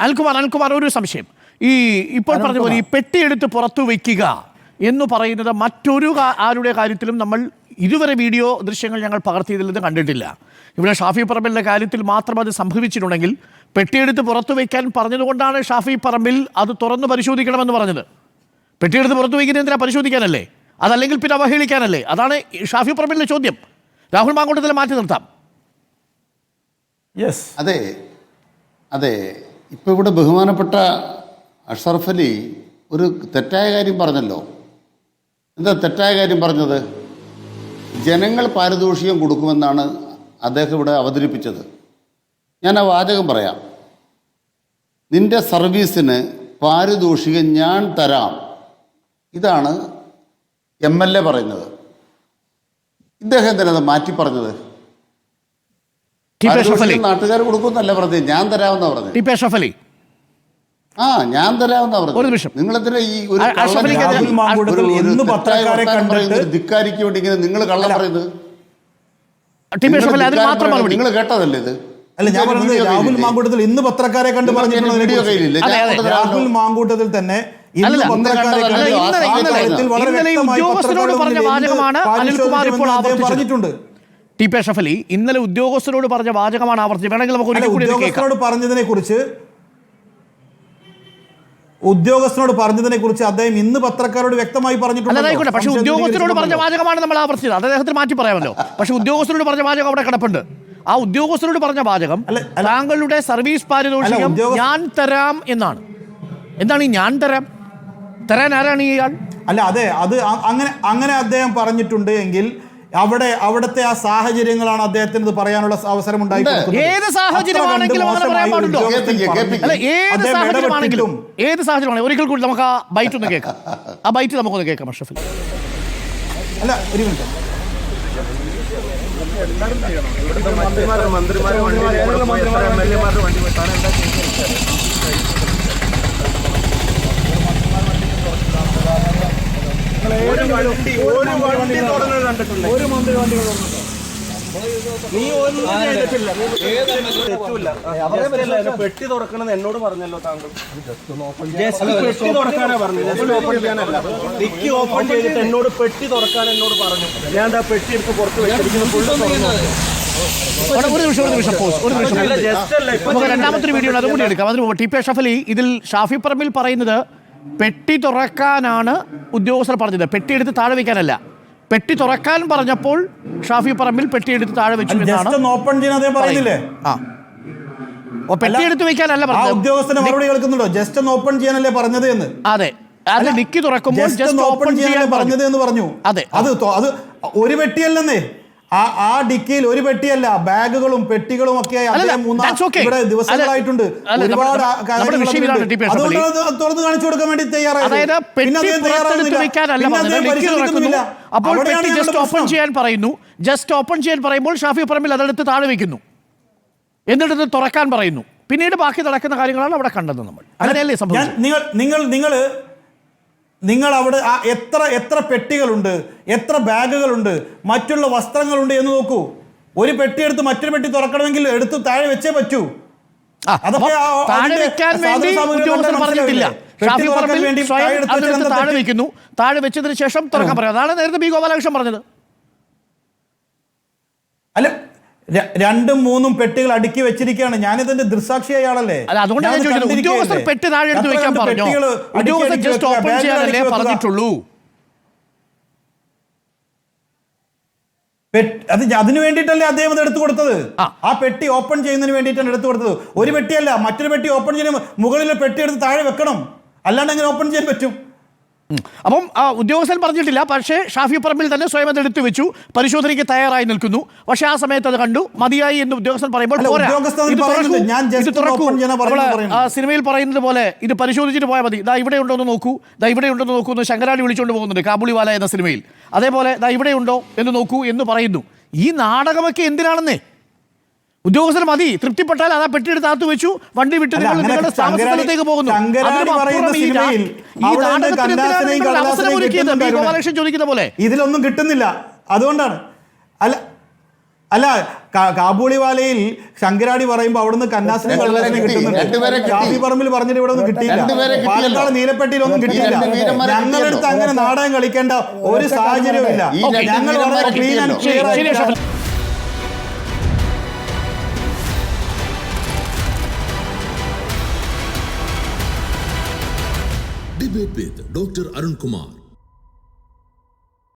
അനിൽകുമാർ ഒരു സംശയം. ഇപ്പോൾ പറഞ്ഞ പോലെ ഈ പെട്ടിയെടുത്ത് പുറത്തു വയ്ക്കുക എന്ന് പറയുന്നത് മറ്റൊരു ആരുടെ കാര്യത്തിലും നമ്മൾ ഇതുവരെ വീഡിയോ ദൃശ്യങ്ങൾ ഞങ്ങൾ പകർത്തിയതിൽ നിന്ന് കണ്ടിട്ടില്ല. ഇവിടെ ഷാഫി പറമ്പിലിൻ്റെ കാര്യത്തിൽ മാത്രം അത് സംഭവിച്ചിട്ടുണ്ടെങ്കിൽ പെട്ടിയെടുത്ത് പുറത്തു വയ്ക്കാൻ പറഞ്ഞതുകൊണ്ടാണ് ഷാഫി പറമ്പിൽ അത് തുറന്ന് പരിശോധിക്കണമെന്ന് പറഞ്ഞത്. പെട്ടിയെടുത്ത് പുറത്തു വയ്ക്കുന്നത് എന്തിനാ? പരിശോധിക്കാനല്ലേ? അതല്ലെങ്കിൽ പിന്നെ അവഹേളിക്കാനല്ലേ? അതാണ് ഷാഫി പറമ്പിലിൻ്റെ ചോദ്യം. രാഹുൽ മാങ്കൂട്ടത്തിൽ മാറ്റി നിർത്താം. യെസ്, അതെ. ഇപ്പോൾ ഇവിടെ ബഹുമാനപ്പെട്ട അഷ്റഫ് അലി ഒരു തെറ്റായ കാര്യം പറഞ്ഞല്ലോ. എന്താ തെറ്റായ കാര്യം പറഞ്ഞത്? ജനങ്ങൾ പാരിതോഷികം കൊടുക്കുമെന്നാണ് അദ്ദേഹം ഇവിടെ അവതരിപ്പിച്ചത്. ഞാൻ ആ വാചകം പറയാം. നിന്റെ സർവീസിന് പാരിതോഷികം ഞാൻ തരാം, ഇതാണ് MLA പറയുന്നത്. ഇദ്ദേഹം എന്തിനാ മാറ്റി പറഞ്ഞത്? നാട്ടുകാർ കൊടുക്കുന്നല്ല പറഞ്ഞത്, ഞാൻ തരാമെന്നാ പറഞ്ഞത്. ഞാൻ തരാമെന്നാ പറഞ്ഞത്. നിങ്ങളെന്തിനാ ഈ ഒരു ധിക്കാരിക്ക് വേണ്ടി ഇങ്ങനെ നിങ്ങൾ കള്ളം പറയുന്നത്? നിങ്ങൾ കേട്ടതല്ലേ ഇത്? അല്ല, ഞാൻ പറഞ്ഞത് രാഹുൽ മാങ്കൂട്ടത്തിൽ ഇന്ന് പത്രക്കാരെ കണ്ട് പറഞ്ഞിട്ടുള്ള രാഹുൽ മാങ്കൂട്ടത്തിൽ തന്നെ ഉദ്യോഗസ്ഥരോട് പറഞ്ഞ വാചകമാണ് അനിൽകുമാർ ഇപ്പോൾ ആവർത്തിച്ചിട്ടുണ്ട്. ടി.പി. അഷ്റഫ് അലി ഇന്നലെ ഉദ്യോഗസ്ഥരോട് പറഞ്ഞ വാചകമാണ് ആവർത്തിച്ചത്. വേണമെങ്കിൽ നമുക്ക് ഉദ്യോഗസ്ഥരോട് പറഞ്ഞതിനെ കുറിച്ച് അദ്ദേഹം ഇന്ന് പത്രക്കാരോട് വ്യക്തമായി പറഞ്ഞിട്ടുണ്ട്. പക്ഷേ ഉദ്യോഗസ്ഥരോട് പറഞ്ഞ വാചകമാണ് നമ്മൾ ആവർത്തിച്ചത്. അത് അദ്ദേഹത്തിന് മാറ്റി പറയാമല്ലോ. പക്ഷേ ഉദ്യോഗസ്ഥരോട് പറഞ്ഞ വാചകം അവിടെ കിടപ്പുണ്ട്. ആ ഉദ്യോഗസ്ഥരോട് പറഞ്ഞ വാചകം താങ്കളുടെ സർവീസ് പാരിതോഷികം ഞാൻ തരാം എന്നാണ്. എന്താണ് ഈ ഞാൻ തരാം? തരാൻ ആരാണ് ഇയാൾ? അല്ല, അതെ, അത് അങ്ങനെ അദ്ദേഹം പറഞ്ഞിട്ടുണ്ട് എങ്കിൽ അവിടുത്തെ ആ സാഹചര്യങ്ങളാണ് അദ്ദേഹത്തിന് പറയാനുള്ള അവസരം ഉണ്ടായി. ഏത് സാഹചര്യമാണെങ്കിലും ഏത് സാഹചര്യമാണെങ്കിലും ഒരിക്കൽ കൂടി നമുക്ക് ആ ബൈറ്റ് ഒന്ന് കേൾക്കാം. ആ ബൈറ്റ് നമുക്കൊന്ന് കേൾക്കാം. അഷ്റഫ് അലി, അല്ല, ഒരു മിനിറ്റ്. ഒരു മന്ത്രി വണ്ടികൾ നീ ഒന്നും ചെയ്തിട്ടില്ല. പെട്ടി തുറക്കണമെന്ന് എന്നോട് പറഞ്ഞല്ലോ താങ്കൾ. പെട്ടി തുറക്കാനാ പറഞ്ഞു, ഓപ്പൺ ചെയ്യാനല്ല. ഡിക്കി ഓപ്പൺ ചെയ്തിട്ട് എന്നോട് പെട്ടി തുറക്കാൻ എന്നോട് പറഞ്ഞു. ഞാൻ ആ പെട്ടി എടുത്ത് പുറത്ത് വെച്ചിരിക്കുന്നു. രണ്ടാമത്തെ വീഡിയോ അതുകൂടി എടുക്കാം. അതിന് ടി.പി. അഷ്റഫ് അലി, ഇതിൽ ഷാഫി പറമ്പിൽ പറയുന്നത് പെട്ടി തുറക്കാനാണ് ഉദ്യോഗസ്ഥർ പറഞ്ഞത്, പെട്ടി എടുത്ത് താഴെ വയ്ക്കാനല്ല. പെട്ടി തുറക്കാൻ പറഞ്ഞപ്പോൾ ഷാഫി പറമ്പിൽ പെട്ടി എടുത്ത് താഴെ വെച്ചു എന്നാണ്. ഓപ്പൺ ചെയ്യാൻ പറഞ്ഞില്ലേ? പെട്ടി എടുത്ത് വെക്കാനല്ല പറഞ്ഞത്. ഉദ്യോഗസ്ഥന്റെ മറുപടി കേൾക്കുന്നുണ്ടോ? ജസ്റ്റ് ഒന്ന് ഓപ്പൺ ചെയ്യാനല്ലേ പറഞ്ഞത് എന്ന്. അതെ, അത് ഡിക്കി തുറക്കുമ്പോൾ ജസ്റ്റ് ഓപ്പൺ ചെയ്യാൻ പറഞ്ഞത് എന്ന് പറഞ്ഞു. അതെ, അത് ഒരു പെട്ടിയല്ലെന്നേ. ആ ഡിക്കിയിൽ ഒരു പെട്ടിയല്ല, ബാഗുകളും പെട്ടികളും ഒക്കെ ഇവിടെ ദിവസങ്ങളായിട്ടുണ്ട്. ഒരുപാട് തുറന്ന് കാണിച്ചു കൊടുക്കാൻ വേണ്ടി തയ്യാറായില്ല. അപ്പോൾ ജസ്റ്റ് ഓപ്പൺ ചെയ്യാൻ പറയുന്നു. ജസ്റ്റ് ഓപ്പൺ ചെയ്യാൻ പറയുമ്പോൾ ഷാഫി പറമ്പിൽ അതെടുത്ത് താഴെ വെക്കുന്നു, എന്നിട്ട് തുറക്കാൻ പറയുന്നു. പിന്നീട് ബാക്കി നടക്കുന്ന കാര്യങ്ങളാണ് അവിടെ കണ്ടത്. നമ്മൾ അങ്ങനെയല്ലേ സംഭവിച്ചത്? നിങ്ങൾ അവിടെ എത്ര പെട്ടികളുണ്ട്, എത്ര ബാഗുകളുണ്ട്, മറ്റുള്ള വസ്ത്രങ്ങളുണ്ട് എന്ന് നോക്കൂ. ഒരു പെട്ടി എടുത്ത് മറ്റൊരു പെട്ടി തുറക്കണമെങ്കിൽ എടുത്ത് താഴെ വെച്ചേ പറ്റൂ. അതൊക്കെ താഴെ വെക്കുന്നു, താഴെ വെച്ചതിന് ശേഷം തുറക്കാൻ പറയാം. അതാണ് നേരത്തെ ബി ഗോപാലകൃഷ്ണൻ പറഞ്ഞത്. അല്ല, 2ഉം 3ഉം പെട്ടികൾ അടുക്കി വെച്ചിരിക്കുകയാണ്. ഞാനിതിന്റെ ദൃക്സാക്ഷിയായ ആളല്ലേ. ഉദ്യോഗസ്ഥർ പെട്ടി താഴെ എടുത്ത് വെക്കാൻ പറഞ്ഞു. ഉദ്യോഗസ്ഥർ ജസ്റ്റ് ഓപ്പൺ ചെയ്യാനല്ലേ പറഞ്ഞിട്ടുള്ളൂ. അതിന് വേണ്ടിയിട്ടല്ലേ അദ്ദേഹം അത് എടുത്തു കൊടുത്തത്. ആ പെട്ടി ഓപ്പൺ ചെയ്യുന്നതിന് വേണ്ടിയിട്ടാണ് എടുത്തു കൊടുത്തത്. ഒരു പെട്ടിയല്ല, മറ്റൊരു പെട്ടി ഓപ്പൺ ചെയ്യുന്ന മുകളിലെ പെട്ടി എടുത്ത് താഴെ വെക്കണം. അല്ലാണ്ട് എങ്ങനെ ഓപ്പൺ ചെയ്യാൻ പറ്റും? അപ്പം ഉദ്യോഗസ്ഥൻ പറഞ്ഞിട്ടില്ല. പക്ഷേ ഷാഫി പറമ്പിൽ തന്നെ സ്വയം അത് എടുത്തു വെച്ചു, പരിശോധനയ്ക്ക് തയ്യാറായി നിൽക്കുന്നു. പക്ഷേ ആ സമയത്ത് അത് കണ്ടു, മതിയായി എന്ന് ഉദ്യോഗസ്ഥൻ പറയുമ്പോൾ സിനിമയിൽ പറയുന്നത് പോലെ ഇത് പരിശോധിച്ചിട്ട് പോയാൽ മതി. ദാ ഇവിടെ ഉണ്ടോ എന്ന് നോക്കൂ, ദാ ഇവിടെ ഉണ്ടോ എന്ന് നോക്കൂ എന്ന് ശങ്കരാടി വിളിച്ചുകൊണ്ട് പോകുന്നുണ്ട് കാബൂളിവാല എന്ന സിനിമയിൽ. അതേപോലെ ദാ ഇവിടെ ഉണ്ടോ എന്ന് നോക്കൂ എന്ന് പറയുന്നു. ഈ നാടകമൊക്കെ എന്തിനാണെന്നേ? ഉദ്യോഗസ്ഥർ മതി, തൃപ്തിപ്പെട്ടാൽ അതാ പെട്ടിയെടുത്ത് അകത്ത് വെച്ചു, വണ്ടി വിട്ട് നിങ്ങളുടെ താമസസ്ഥലത്തേക്ക് പോകുന്നു. ഇതിലൊന്നും കിട്ടുന്നില്ല. അതുകൊണ്ടാണ്. അല്ല, അല്ല കാബൂളിവാലയിൽ ശങ്കരാടി പറയുമ്പോൾ അവിടുന്ന് കന്നാസിനെ കിട്ടുന്നുണ്ട്. ഷാഫി പറമ്പിൽ പറഞ്ഞിട്ട് ഇവിടെ ഒന്നും കിട്ടിയില്ല. പാലക്കാട് നീലപ്പെട്ടിയിലൊന്നും കിട്ടിയില്ല. ഞങ്ങളടുത്ത് അങ്ങനെ നാടകം കളിക്കേണ്ട ഒരു സാഹചര്യവും ഇല്ല. ഞങ്ങൾ വളരെ ക്ലീൻ ആൻഡ് ക്ലിയർ ആയിട്ട് Debate with Dr. Arun Kumar.